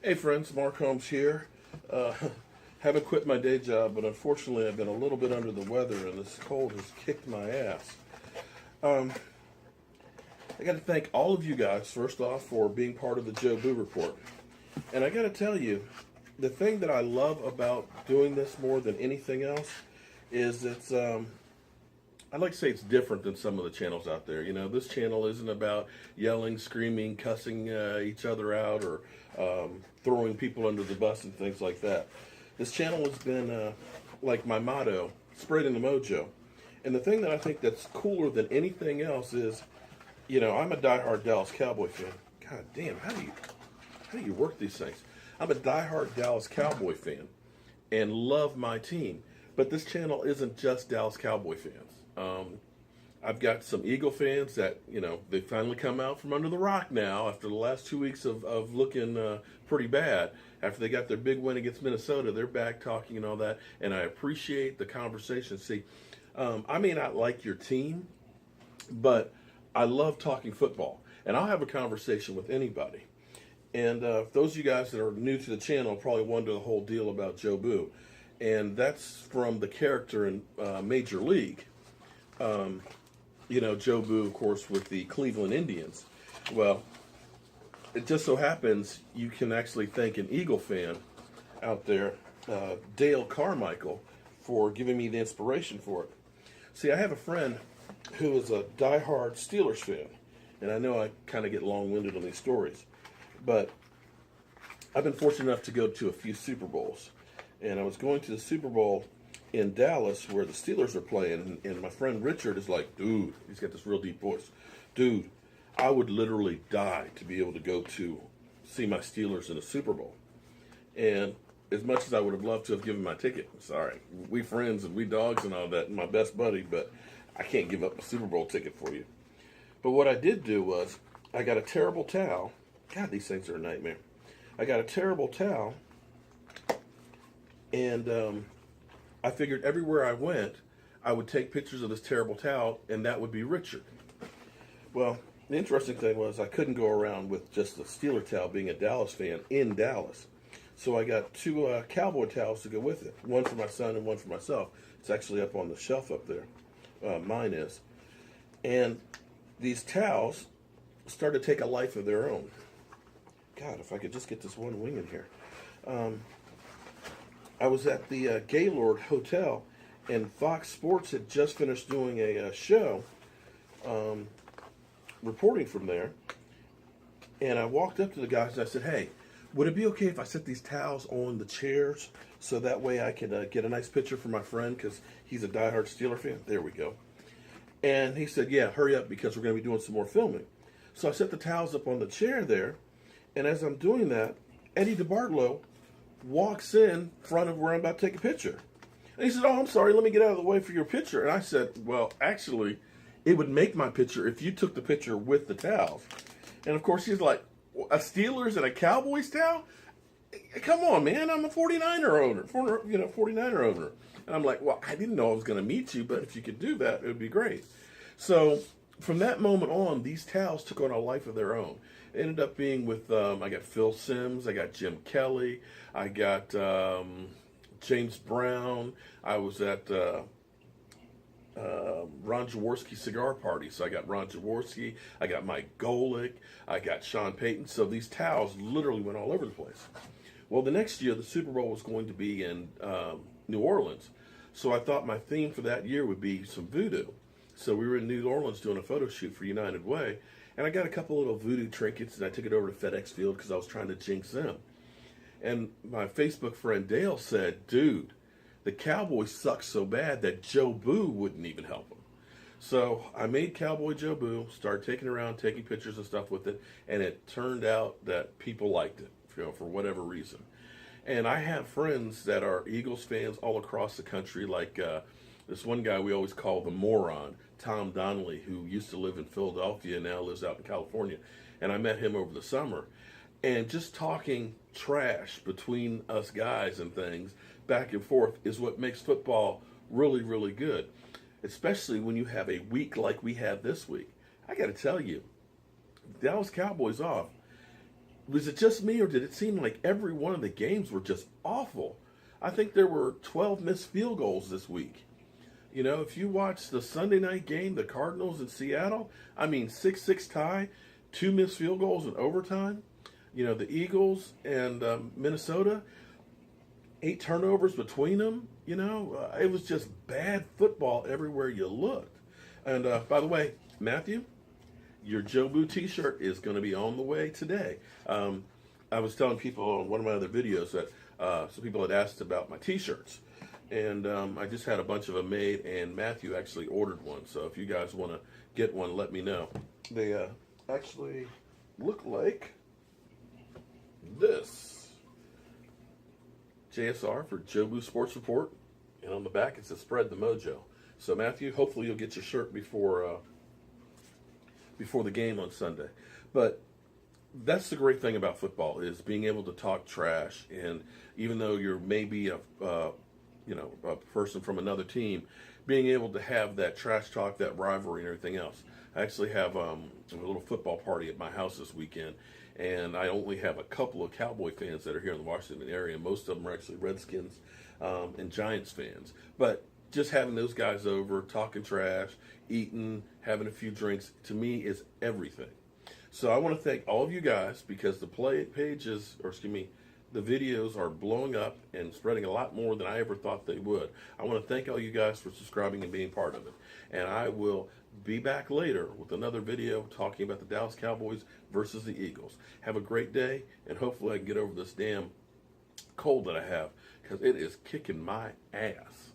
Hey friends, Mark Holmes here. Uh, haven't quit my day job, but unfortunately I've been a little bit under the weather and this cold has kicked my ass. I got to thank all of you guys, first off, for being part of the Joe Boo Report. And I got to tell you, the thing that I love about doing this more than anything else is I'd like to say it's different than some of the channels out there. You know, this channel isn't about yelling, screaming, cussing each other out, or throwing people under the bus and things like that. This channel has been, like my motto, spreading the mojo. And the thing that I think that's cooler than anything else is, you know, I'm a diehard Dallas Cowboy fan. God damn, how do you work these things? I'm a diehard Dallas Cowboy fan and love my team. But this channel isn't just Dallas Cowboy fans. I've got some Eagle fans that, you know, they finally come out from under the rock now after the last 2 weeks of looking pretty bad. After they got their big win against Minnesota, they're back talking and all that, and I appreciate the conversation. See, I may not like your team, but I love talking football, and I'll have a conversation with anybody. And those of you guys that are new to the channel probably wonder the whole deal about Joe Boo, and that's from the character in Major League. You know, Joe Boo, of course, with the Cleveland Indians. Well, it just so happens you can actually thank an Eagle fan out there, Dale Carmichael, for giving me the inspiration for it. See, I have a friend who is a diehard Steelers fan, and I know I kind of get long-winded on these stories, but I've been fortunate enough to go to a few Super Bowls, and I was going to the Super Bowl in Dallas where the Steelers are playing, and my friend Richard is like, dude, he's got this real deep voice, dude, I would literally die to be able to go to see my Steelers in a Super Bowl. And as much as I would have loved to have given my ticket, sorry, we friends and we dogs and all that, and my best buddy, but I can't give up a Super Bowl ticket for you. But what I did do was I got a terrible towel. God, these things are a nightmare. I got a terrible towel, and I figured everywhere I went, I would take pictures of this terrible towel, and that would be Richard. Well, the interesting thing was I couldn't go around with just the Steeler towel being a Dallas fan in Dallas. So I got two cowboy towels to go with it. One for my son and one for myself. It's actually up on the shelf up there. Mine is. And these towels started to take a life of their own. God, if I could just get this one wing in here. I was at the Gaylord Hotel, and Fox Sports had just finished doing a show, reporting from there. And I walked up to the guys and I said, hey, would it be okay if I set these towels on the chairs so that way I could get a nice picture for my friend because he's a diehard Steeler fan? There we go. And he said, yeah, hurry up because we're going to be doing some more filming. So I set the towels up on the chair there, and as I'm doing that, Eddie DeBartolo walks in front of where I'm about to take a picture. And he said, oh, I'm sorry, let me get out of the way for your picture. And I said, well, actually, it would make my picture if you took the picture with the towels. And of course, he's like, a Steelers and a Cowboys towel? Come on, man, I'm a 49er owner, 49er owner. And I'm like, well, I didn't know I was going to meet you, but if you could do that, it would be great. So from that moment on, these towels took on a life of their own. It ended up being with, I got Phil Simms, I got Jim Kelly, I got James Brown, I was at Ron Jaworski cigar party, so I got Ron Jaworski, I got Mike Golick, I got Sean Payton, so these towels literally went all over the place. Well, the next year, the Super Bowl was going to be in New Orleans, so I thought my theme for that year would be some voodoo. So we were in New Orleans doing a photo shoot for United Way, and I got a couple little voodoo trinkets, and I took it over to FedEx Field because I was trying to jinx them. And my Facebook friend Dale said, dude, the Cowboys suck so bad that Joe Boo wouldn't even help them. So I made Cowboy Joe Boo, started taking around, taking pictures and stuff with it, and it turned out that people liked it, you know, for whatever reason. And I have friends that are Eagles fans all across the country, like this one guy we always call the moron, Tom Donnelly, who used to live in Philadelphia and now lives out in California. And I met him over the summer. And just talking trash between us guys and things back and forth is what makes football really, really good. Especially when you have a week like we had this week. I got to tell you, Dallas Cowboys off. Was it just me, or did it seem like every one of the games were just awful? I think there were 12 missed field goals this week. You know, if you watch the Sunday night game, the Cardinals in Seattle, I mean, 6-6 tie, 2 missed field goals in overtime. You know, the Eagles and Minnesota, 8 turnovers between them. You know, it was just bad football everywhere you looked. And by the way, Matthew, your Jobu T-shirt is going to be on the way today. I was telling people on one of my other videos that some people had asked about my T-shirts, and I just had a bunch of them made, and Matthew actually ordered one. So if you guys want to get one, let me know. They actually look like this. JSR for Jobu Sports Report, and on the back it says "Spread the Mojo." So Matthew, hopefully you'll get your shirt before the game on Sunday. But that's the great thing about football, is being able to talk trash. And even though you're maybe a person from another team, being able to have that trash talk, that rivalry, and everything else. I actually have a little football party at my house this weekend, and I only have a couple of Cowboy fans that are here in the Washington area. Most of them are actually Redskins and Giants fans. But just having those guys over, talking trash, eating, having a few drinks, to me is everything. So I want to thank all of you guys, because the the videos are blowing up and spreading a lot more than I ever thought they would. I want to thank all you guys for subscribing and being part of it. And I will be back later with another video talking about the Dallas Cowboys versus the Eagles. Have a great day, and hopefully I can get over this damn cold that I have, because it is kicking my ass.